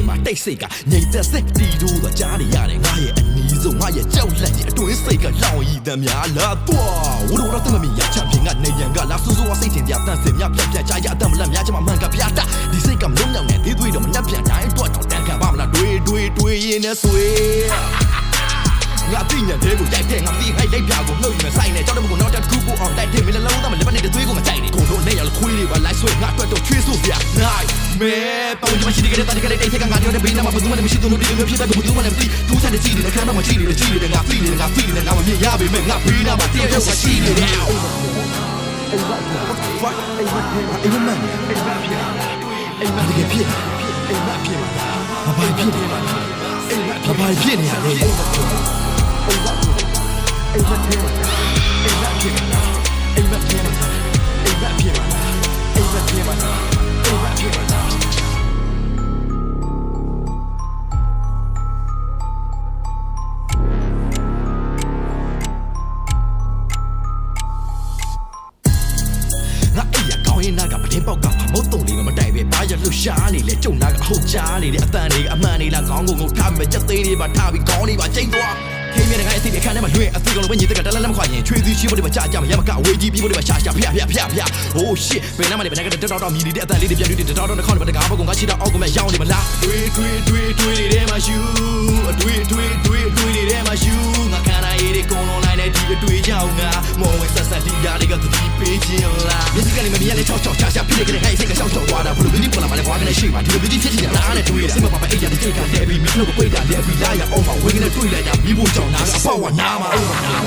မှာတိတ်စိတ်ကငြိမ်သက်စိတ်တီတို့သာကြားနေရတယ်ငါရဲ့အနီးဆုံးငါရဲ့ကြောက်လန့်ရဲ့အတွင်းစိတ်ကလောင်ရည်သမျှလာသွားဝိုးတော့သမမီရချပြင်ကနေရန်ကလာဆူဆူဝစိတ်တင်ပြတန်းစင်မြပြချာရအတမလတ်များချမမှန်ကပြတာဒီစိတ်ကမလုံးရောက်နဲ့သေးသွေးတော့မနှက်ပြန်တိုင်းတော့တန်ခံပါမလားတွေးရင်နဲ့ဆွေငါသိညာတဲ့ကိုရိုက်တဲ့ငါပြီးခိုက်လိုက်ပြကိုနှုတ်ယူနေဆိုင်နေကြောက်တဲ့ဘုံနောက်တစ်ခုကိုအောင်တိုက်တယ်မင်းလည်းလုံးသားမလက်ပတ်နေတဲ့သွေးကိုမကြိုက်နဲ့ကိုတို့နဲ့ရလခွေးတွေပါလိုက်ဆွဲငါအတွက်တော့ချွေးဆိုပြနိုင်မဲပုံမှန်ရှိတဲ့တဲ့တဲ့တဲ့တဲ့ငါတို့တဲ့ဘေးနာမှာဘယ်သူမှမရှိသူတို့ဒီလိုဖြစ်တဲ့ဘယ်သူမှလည်းမသိသူစားတဲ့ကြည့်နေတဲ့ခန်းတော့မကြည့်နေငါပြီးနေငါမမြင်ရပေမဲ့ငါဘေးနာမှာတည့်ရောက်ရှိနေတယ်အိမ်မဖြစ်နေရတယ်နာကပတင်းပေါက်ကမုတ်တုံလေးကမတိုင်ပဲဘာရလှရှားနေလဲကျုံနာကအဟုတ်ကြားနေတဲ့အတန်တွေကအမှန်နေလားခေါင်းကိုထားမယ်ချက်သေးလေးပါထားပြီးခေါင်းလေးပါချိန်သွားခေမြတဲ့ငါအသိတဲ့ခန်းထဲမှာလွှဲအသိကောင်လိုပဲညီတဲ့ကတလက်လက်မခွာရင်ချွေးစီရှိဖို့တွေပါကြာကြာမရမကအဝေးကြီးပြီးဖို့တွေပါရှာဖျဟိုးရှစ်ဘယ်နားမှလည်းဘယ်နားကတော်မြည်နေတဲ့အတန်လေးတွေပြန်တွေ့တော်ခေါင်းတွေပါတကားဘကုံကရှိတော့အောက်ကမဲ့ရောင်းနေမလားတွေးနေတဲ့မှာရှူအတွေးနေတဲ့မှာရှူငါခန္ဓာရည်တွေကုန်လုံးလိုက်တဲ့ဒီအတွေ့ကြောင့်ငါမော်ဝင်ဆက်ဒီဓာတ်တွေကသတိပေးခြင်းလားမျက်စိကလည်းမမြင်ရလဲချောက်ရှာဖြစ်နေတဲ့အဲ့စိတ်ကရှောက်သွားတာဘလို့ဒီပေါ်လာမှလည်းဘွားကနေရှိပါဒီလိုဖြစ်နေတာလားနဲ့တွေ့ရစမပါပါအဲ့ရတဲ့စိတ်ကတဲ့ပြီးမိလို့ပိတ်တာတဲ့ပြီးလာရအောင်မဝင်းကနေတွေ့လိုက်တာပြီးဖို့ကြောင့်နာကအပေါ့ကနာမှာအိမ်မ